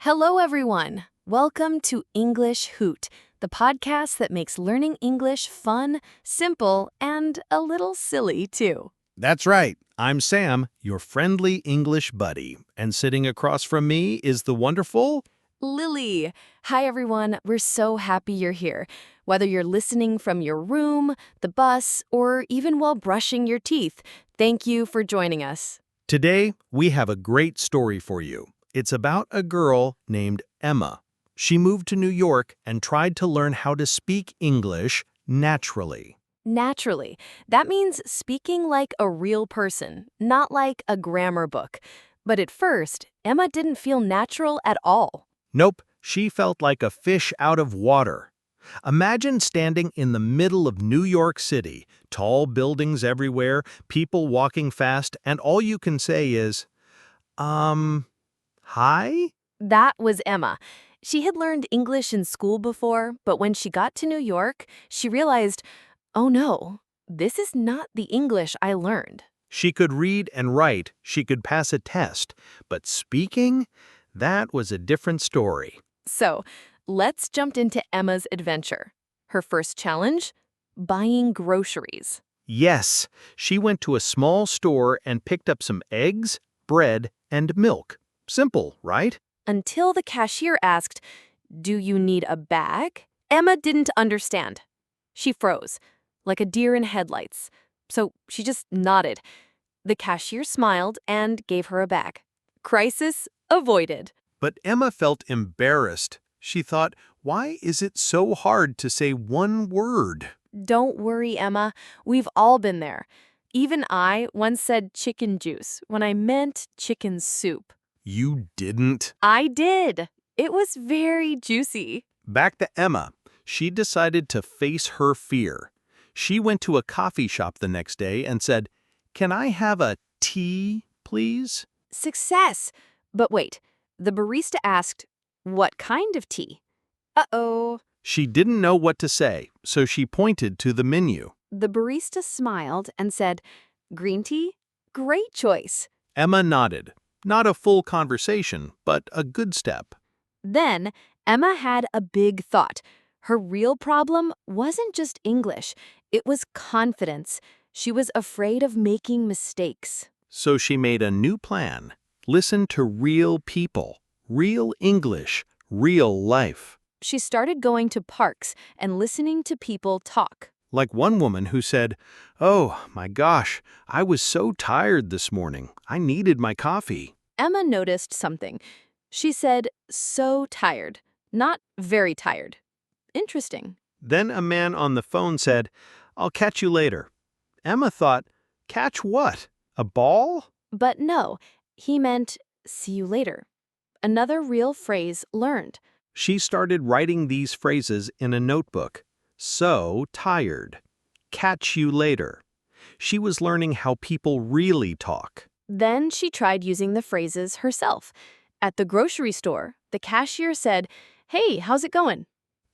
Hello, everyone. Welcome to English Hoot, the podcast that makes learning English fun, simple, and a little silly, too. That's right. I'm Sam, your friendly English buddy. And sitting across from me is the wonderful... Lily. Hi, everyone. We're so happy you're here. Whether you're listening from your room, the bus, or even while brushing your teeth, thank you for joining us. Today, we have a great story for you. It's about a girl named Emma. She moved to New York and tried to learn how to speak English naturally. Naturally. That means speaking like a real person, not like a grammar book. But at first, Emma didn't feel natural at all. Nope, she felt like a fish out of water. Imagine standing in the middle of New York City, tall buildings everywhere, people walking fast, and all you can say is, hi? That was Emma. She had learned English in school before, but when she got to New York, she realized, oh no, this is not the English I learned. She could read and write, she could pass a test, but speaking? That was a different story. So, let's jump into Emma's adventure. Her first challenge? Buying groceries. Yes, she went to a small store and picked up some eggs, bread, and milk. Simple, right? Until the cashier asked, "Do you need a bag?" Emma didn't understand. She froze, like a deer in headlights. So she just nodded. The cashier smiled and gave her a bag. Crisis avoided. But Emma felt embarrassed. She thought, why is it so hard to say one word? Don't worry, Emma. We've all been there. Even I once said chicken juice when I meant chicken soup. You didn't? I did. It was very juicy. Back to Emma. She decided to face her fear. She went to a coffee shop the next day and said, "Can I have a tea, please?" Success! But wait, the barista asked, "What kind of tea?" Uh-oh. She didn't know what to say, so she pointed to the menu. The barista smiled and said, "Green tea? Great choice." Emma nodded. Not a full conversation, but a good step. Then, Emma had a big thought. Her real problem wasn't just English. It was confidence. She was afraid of making mistakes. So she made a new plan. Listen to real people, real English, real life. She started going to parks and listening to people talk. Like one woman who said, "Oh, my gosh, I was so tired this morning. I needed my coffee." Emma noticed something. She said, "so tired," not "very tired." Interesting. Then a man on the phone said, "I'll catch you later." Emma thought, catch what? A ball? But no, he meant "see you later." Another real phrase learned. She started writing these phrases in a notebook. So tired. Catch you later. She was learning how people really talk. Then she tried using the phrases herself. At the grocery store, the cashier said, "Hey, how's it going?"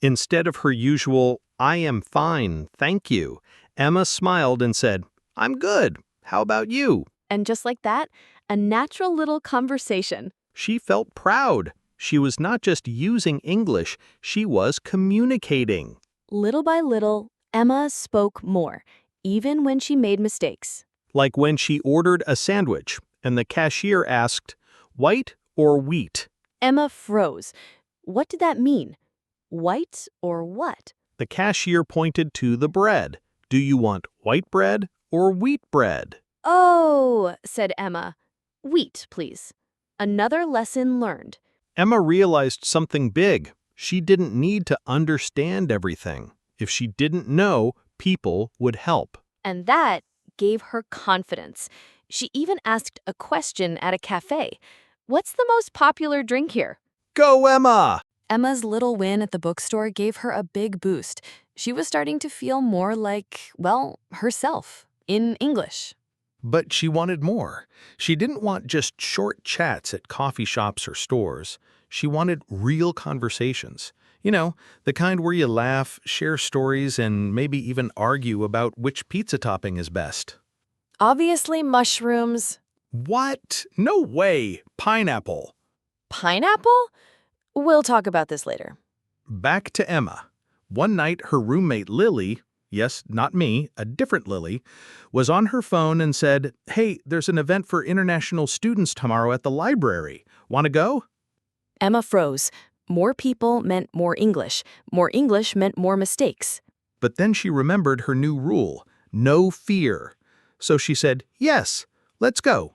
Instead of her usual, "I am fine, thank you," Emma smiled and said, "I'm good. How about you?" And just like that, a natural little conversation. She felt proud. She was not just using English, she was communicating. Little by little, Emma spoke more, even when she made mistakes. Like when she ordered a sandwich and the cashier asked, "White or wheat?" Emma froze. What did that mean? White or what? The cashier pointed to the bread. "Do you want white bread or wheat bread?" Oh, said Emma. "Wheat, please." Another lesson learned. Emma realized something big. She didn't need to understand everything. If she didn't know, people would help. And that gave her confidence. She even asked a question at a cafe. "What's the most popular drink here?" Go, Emma! Emma's little win at the bookstore gave her a big boost. She was starting to feel more like, well, herself, in English. But she wanted more. She didn't want just short chats at coffee shops or stores. She wanted real conversations. You know, the kind where you laugh, share stories, and maybe even argue about which pizza topping is best. Obviously, mushrooms. What? No way! Pineapple. Pineapple? We'll talk about this later. Back to Emma. One night, her roommate Lily, yes, not me, a different Lily, was on her phone and said, "Hey, there's an event for international students tomorrow at the library. Want to go?" Emma froze. More people meant more English. More English meant more mistakes. But then she remembered her new rule, no fear. So she said, "Yes, let's go."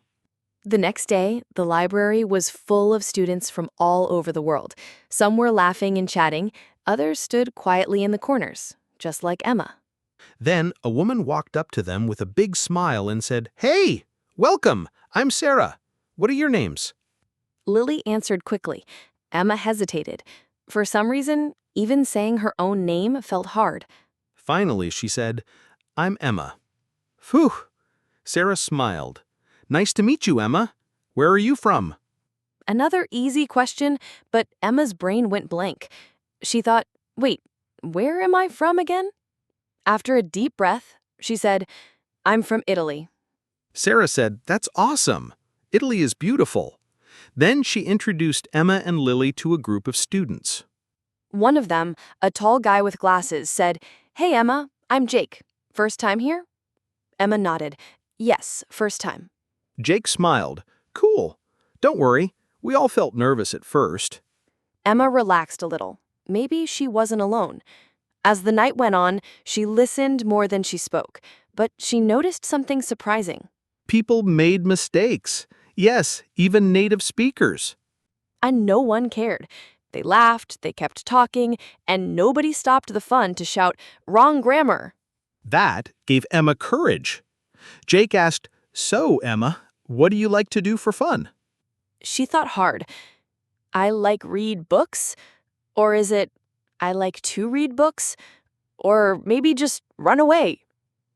The next day, the library was full of students from all over the world. Some were laughing and chatting, others stood quietly in the corners, just like Emma. Then a woman walked up to them with a big smile and said, "Hey, welcome. I'm Sarah. What are your names?" Lily answered quickly. Emma hesitated. For some reason, even saying her own name felt hard. Finally, she said, "I'm Emma." Phew. Sarah smiled. "Nice to meet you, Emma. Where are you from?" Another easy question, but Emma's brain went blank. She thought, wait, where am I from again? After a deep breath, she said, I'm from Italy. Sarah said, "That's awesome. Italy is beautiful." Then she introduced Emma and Lily to a group of students. One of them, a tall guy with glasses, said, Hey, Emma, I'm Jake. First time here? Emma nodded. Yes, first time. Jake smiled. "Cool. Don't worry. We all felt nervous at first." Emma relaxed a little. Maybe she wasn't alone. As the night went on, she listened more than she spoke, but she noticed something surprising. People made mistakes. Yes, even native speakers. And no one cared. They laughed, they kept talking, and nobody stopped the fun to shout, Wrong grammar! That gave Emma courage. Jake asked, "So, Emma, what do you like to do for fun?" She thought hard. I like read books? Or is it, I like to read books? Or maybe just run away?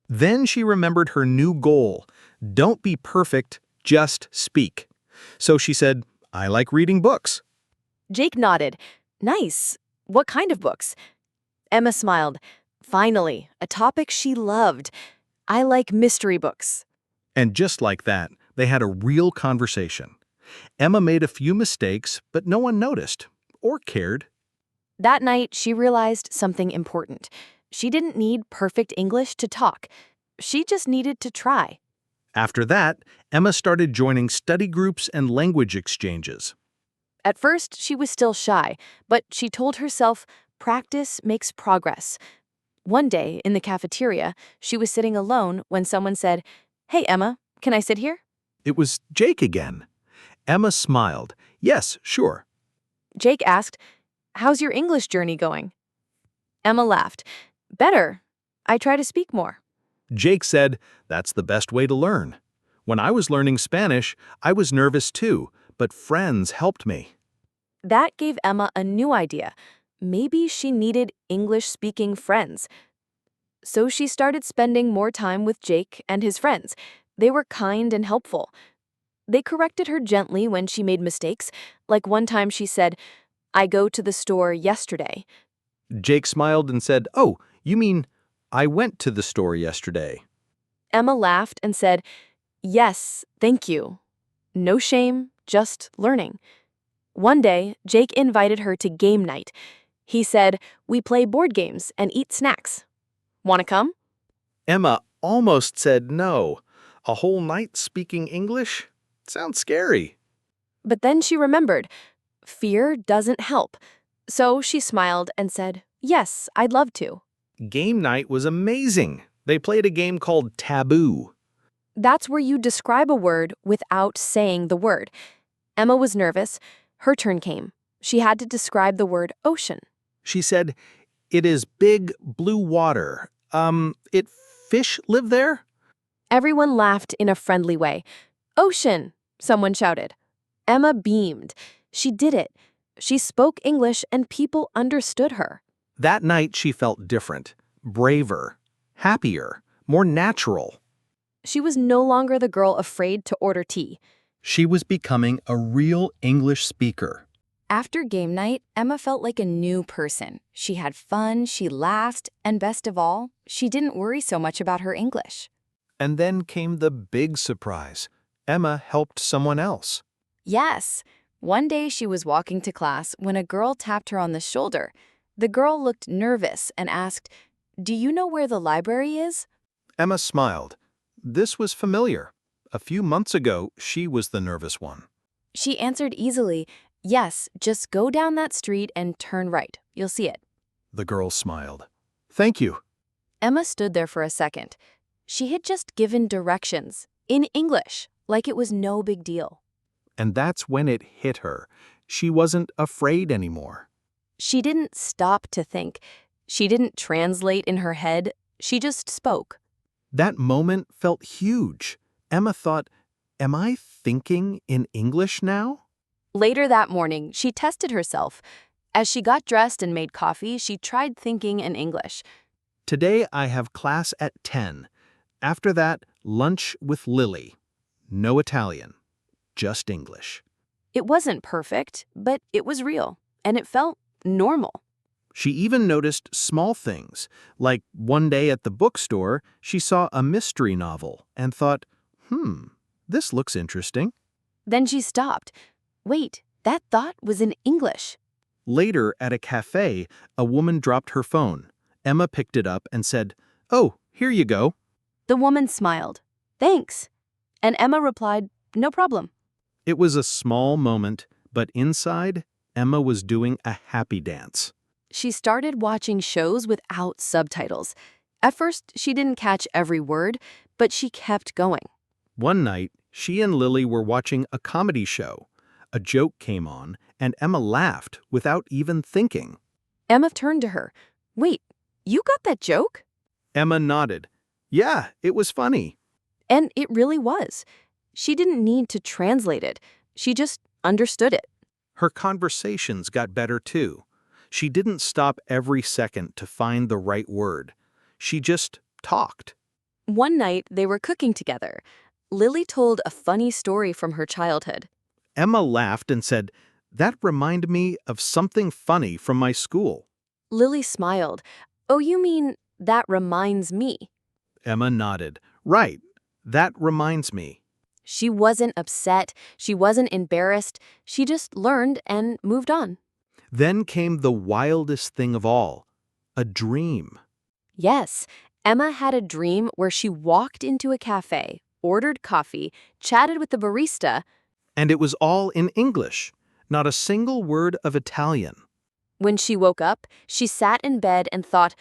Then she remembered her new goal. Don't be perfect, just speak. So she said, "I like reading books." Jake nodded. Nice. What kind of books? Emma smiled. Finally, a topic she loved. I like mystery books. And just like that, they had a real conversation. Emma made a few mistakes, but no one noticed or cared. That night, she realized something important. She didn't need perfect English to talk. She just needed to try. After that, Emma started joining study groups and language exchanges. At first, she was still shy, but she told herself, practice makes progress. One day, in the cafeteria, she was sitting alone when someone said, Hey, Emma, can I sit here? It was Jake again. Emma smiled. "Yes, sure." Jake asked, How's your English journey going? Emma laughed. Better. I try to speak more. Jake said, "That's the best way to learn. When I was learning Spanish, I was nervous too, but friends helped me." That gave Emma a new idea. Maybe she needed English-speaking friends. So she started spending more time with Jake and his friends. They were kind and helpful. They corrected her gently when she made mistakes, like one time she said, I go to the store yesterday. Jake smiled and said, "Oh, you mean I went to the store yesterday." Emma laughed and said, Yes, thank you. No shame, just learning. One day, Jake invited her to game night. He said, We play board games and eat snacks. Want to come? Emma almost said no. A whole night speaking English? Sounds scary. But then she remembered, fear doesn't help. So she smiled and said, Yes, I'd love to. Game night was amazing. They played a game called Taboo. That's where you describe a word without saying the word. Emma was nervous. Her turn came. She had to describe the word ocean. She said, "It is big blue water. It fish live there?" Everyone laughed in a friendly way. Ocean, someone shouted. Emma beamed. She did it. She spoke English and people understood her. That night she felt different, braver, happier, more natural. She was no longer the girl afraid to order tea. She was becoming a real English speaker. After game night, Emma felt like a new person. She had fun, she laughed, and best of all, she didn't worry so much about her English. And then came the big surprise. Emma helped someone else. Yes, One day she was walking to class when a girl tapped her on the shoulder. The girl looked nervous and asked, "Do you know where the library is?" Emma smiled. This was familiar. A few months ago, she was the nervous one. She answered easily, "Yes, just go down that street and turn right. You'll see it." The girl smiled. Thank you. Emma stood there for a second. She had just given directions, in English, like it was no big deal. And that's when it hit her. She wasn't afraid anymore. She didn't stop to think. She didn't translate in her head. She just spoke. That moment felt huge. Emma thought, am I thinking in English now? Later that morning, she tested herself. As she got dressed and made coffee, she tried thinking in English. Today I have class at 10. After that, lunch with Lily. No Italian, just English. It wasn't perfect, but it was real, and it felt normal. She even noticed small things, like one day at the bookstore, she saw a mystery novel and thought, this looks interesting. Then she stopped. Wait, that thought was in English. Later, at a cafe, a woman dropped her phone. Emma picked it up and said, "Oh, here you go." The woman smiled. "Thanks." And Emma replied, "No problem." It was a small moment, but inside, Emma was doing a happy dance. She started watching shows without subtitles. At first, she didn't catch every word, but she kept going. One night, she and Lily were watching a comedy show. A joke came on, and Emma laughed without even thinking. Emma turned to her. "Wait, you got that joke?" Emma nodded. Yeah, it was funny. And it really was. She didn't need to translate it. She just understood it. Her conversations got better too. She didn't stop every second to find the right word. She just talked. One night, they were cooking together. Lily told a funny story from her childhood. Emma laughed and said, "That reminded me of something funny from my school." Lily smiled. "Oh, you mean that reminds me?" Emma nodded. Right, that reminds me. She wasn't upset. She wasn't embarrassed. She just learned and moved on. Then came the wildest thing of all, a dream. Yes, Emma had a dream where she walked into a cafe, ordered coffee, chatted with the barista. And it was all in English, not a single word of Italian. When she woke up, she sat in bed and thought,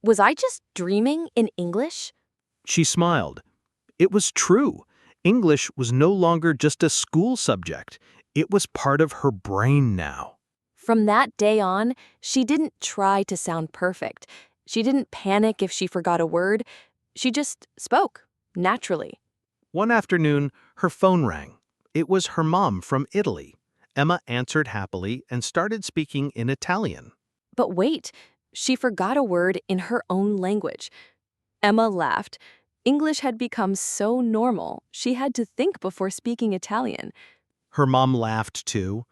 was I just dreaming in English? She smiled. It was true. English was no longer just a school subject. It was part of her brain now. From that day on, she didn't try to sound perfect. She didn't panic if she forgot a word. She just spoke, naturally. One afternoon, her phone rang. It was her mom from Italy. Emma answered happily and started speaking in Italian. But wait, she forgot a word in her own language. Emma laughed. English had become so normal, she had to think before speaking Italian. Her mom laughed too.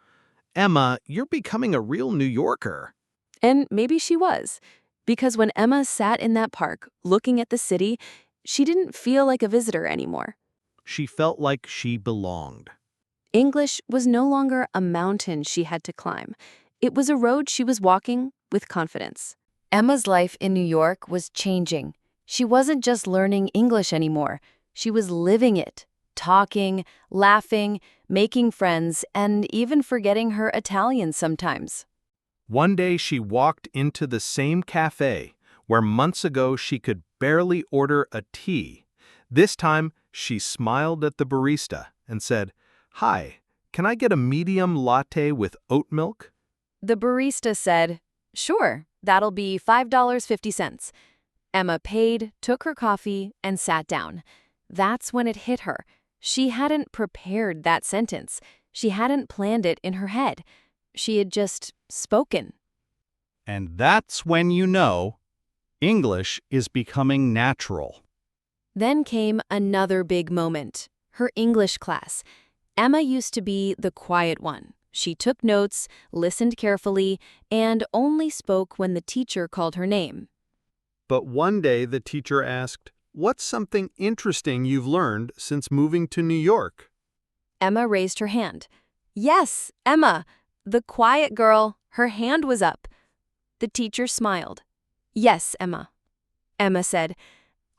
Emma, you're becoming a real New Yorker. And maybe she was, because when Emma sat in that park, looking at the city, she didn't feel like a visitor anymore. She felt like she belonged. English was no longer a mountain she had to climb. It was a road she was walking with confidence. Emma's life in New York was changing. She wasn't just learning English anymore. She was living it, talking, laughing, making friends, and even forgetting her Italian sometimes. One day she walked into the same cafe where months ago she could barely order a tea. This time, she smiled at the barista and said, "Hi, can I get a medium latte with oat milk?" The barista said, "Sure, that'll be $5.50. Emma paid, took her coffee, and sat down. That's when it hit her. She hadn't prepared that sentence. She hadn't planned it in her head. She had just spoken. And that's when you know English is becoming natural. Then came another big moment. Her English class. Emma used to be the quiet one. She took notes, listened carefully, and only spoke when the teacher called her name. But one day the teacher asked, "What's something interesting you've learned since moving to New York?" Emma raised her hand. Yes, Emma. The quiet girl, her hand was up. The teacher smiled. Yes, Emma. Emma said,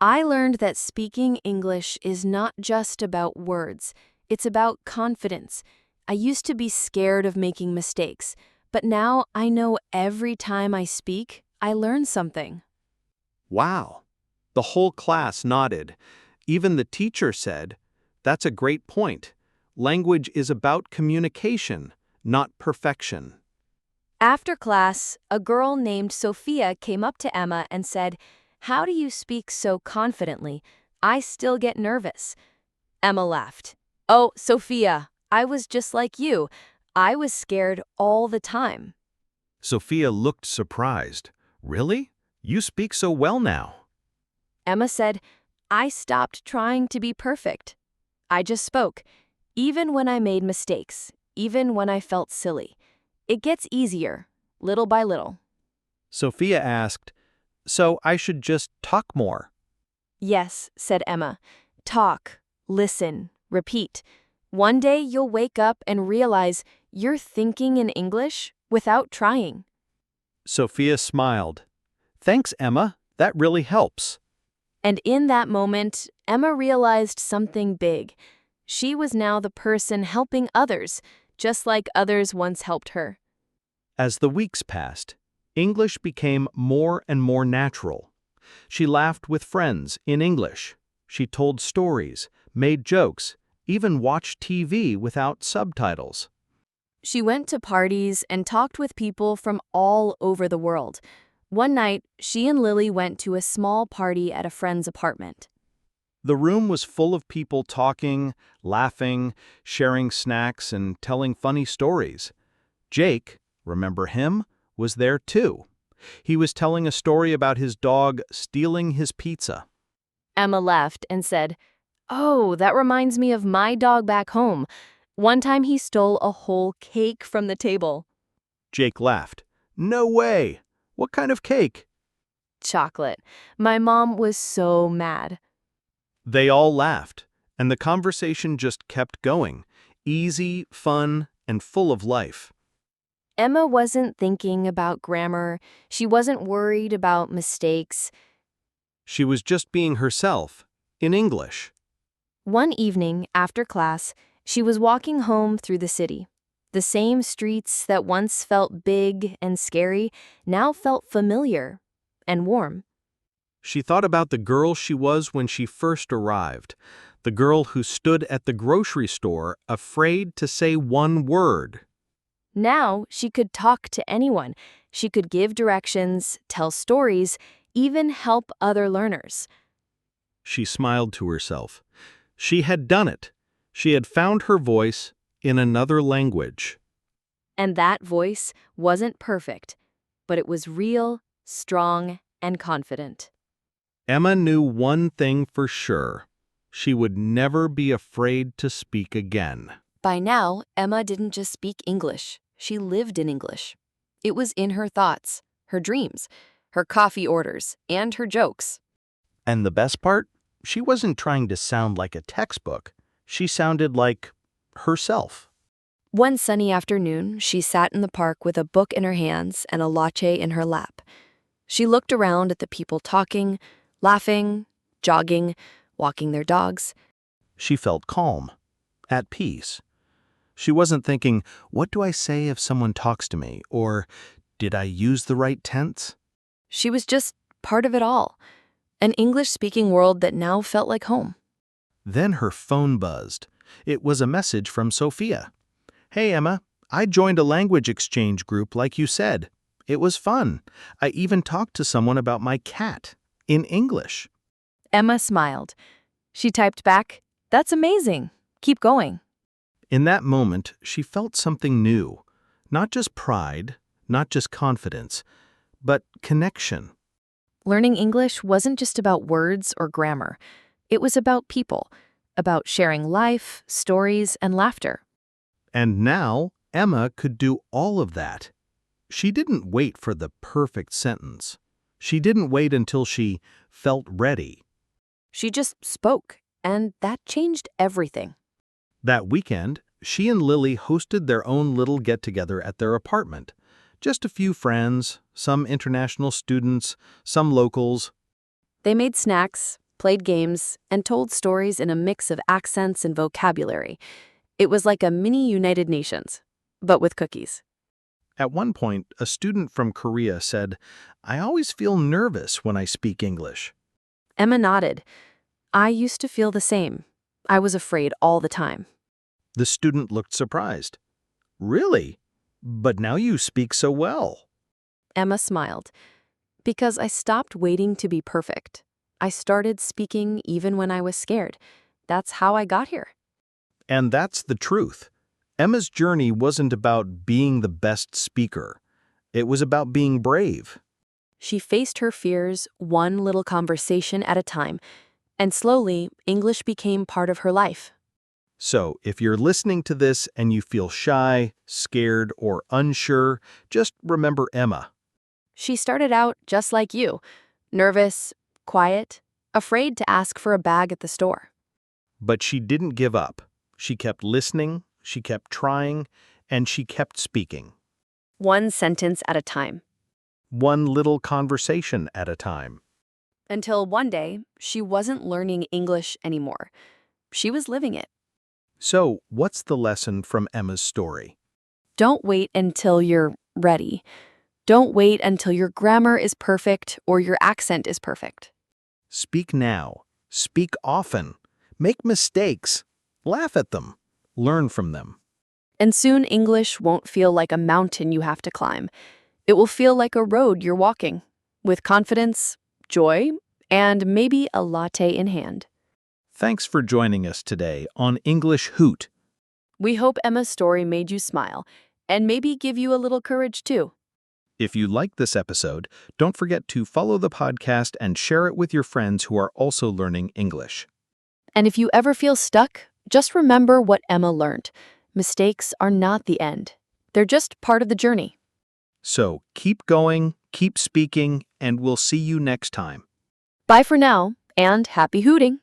I learned that speaking English is not just about words. It's about confidence. I used to be scared of making mistakes, but now I know every time I speak, I learn something. Wow. The whole class nodded. Even the teacher said, "That's a great point. Language is about communication, not perfection." After class, a girl named Sophia came up to Emma and said, How do you speak so confidently? I still get nervous. Emma laughed. Oh, Sophia, I was just like you. I was scared all the time. Sophia looked surprised. Really? You speak so well now. Emma said, I stopped trying to be perfect. I just spoke, even when I made mistakes, even when I felt silly. It gets easier, little by little. Sophia asked, "So I should just talk more?" Yes, said Emma. Talk, listen, repeat. One day you'll wake up and realize you're thinking in English without trying. Sophia smiled. "Thanks, Emma. That really helps." And in that moment, Emma realized something big. She was now the person helping others, just like others once helped her. As the weeks passed, English became more and more natural. She laughed with friends in English. She told stories, made jokes, even watched TV without subtitles. She went to parties and talked with people from all over the world. One night, she and Lily went to a small party at a friend's apartment. The room was full of people talking, laughing, sharing snacks, and telling funny stories. Jake, remember him, was there too. He was telling a story about his dog stealing his pizza. Emma laughed and said, Oh, that reminds me of my dog back home. One time he stole a whole cake from the table. Jake laughed. "No way! What kind of cake?" Chocolate. My mom was so mad. They all laughed, and the conversation just kept going, easy, fun, and full of life. Emma wasn't thinking about grammar. She wasn't worried about mistakes. She was just being herself, in English. One evening, after class, she was walking home through the city. The same streets that once felt big and scary now felt familiar and warm. She thought about the girl she was when she first arrived, the girl who stood at the grocery store afraid to say one word. Now she could talk to anyone. She could give directions, tell stories, even help other learners. She smiled to herself. She had done it. She had found her voice in another language. And that voice wasn't perfect, but it was real, strong, and confident. Emma knew one thing for sure. She would never be afraid to speak again. By now, Emma didn't just speak English. She lived in English. It was in her thoughts, her dreams, her coffee orders, and her jokes. And the best part? She wasn't trying to sound like a textbook. She sounded like herself. One sunny afternoon, she sat in the park with a book in her hands and a latte in her lap. She looked around at the people talking, laughing, jogging, walking their dogs. She felt calm, at peace. She wasn't thinking, what do I say if someone talks to me? Or, did I use the right tense? She was just part of it all, an English-speaking world that now felt like home. Then her phone buzzed. It was a message from Sophia. "Hey, Emma, I joined a language exchange group like you said. It was fun. I even talked to someone about my cat, in English." Emma smiled. She typed back, That's amazing. Keep going. In that moment, she felt something new. Not just pride, not just confidence, but connection. Learning English wasn't just about words or grammar. It was about people, about sharing life, stories, and laughter. And now, Emma could do all of that. She didn't wait for the perfect sentence. She didn't wait until she felt ready. She just spoke, and that changed everything. That weekend, She and Lily hosted their own little get-together at their apartment. Just a few friends, some international students, some locals. They made snacks, played games, and told stories in a mix of accents and vocabulary. It was like a mini United Nations, but with cookies. At one point, a student from Korea said, "I always feel nervous when I speak English." Emma nodded. I used to feel the same. I was afraid all the time. The student looked surprised. "Really? But now you speak so well." Emma smiled. Because I stopped waiting to be perfect. I started speaking even when I was scared. That's how I got here. And that's the truth. Emma's journey wasn't about being the best speaker. It was about being brave. She faced her fears one little conversation at a time, and slowly, English became part of her life. So, if you're listening to this and you feel shy, scared, or unsure, just remember Emma. She started out just like you, nervous, quiet, afraid to ask for a bag at the store. But she didn't give up. She kept listening, she kept trying, and she kept speaking. One sentence at a time. One little conversation at a time. Until one day, she wasn't learning English anymore. She was living it. So, what's the lesson from Emma's story? Don't wait until you're ready. Don't wait until your grammar is perfect or your accent is perfect. Speak now. Speak often. Make mistakes. Laugh at them. Learn from them. And soon English won't feel like a mountain you have to climb. It will feel like a road you're walking, with confidence, joy, and maybe a latte in hand. Thanks for joining us today on English Hoot. We hope Emma's story made you smile and maybe give you a little courage too. If you liked this episode, don't forget to follow the podcast and share it with your friends who are also learning English. And if you ever feel stuck, just remember what Emma learned. Mistakes are not the end. They're just part of the journey. So keep going, keep speaking, and we'll see you next time. Bye for now, and happy hooting!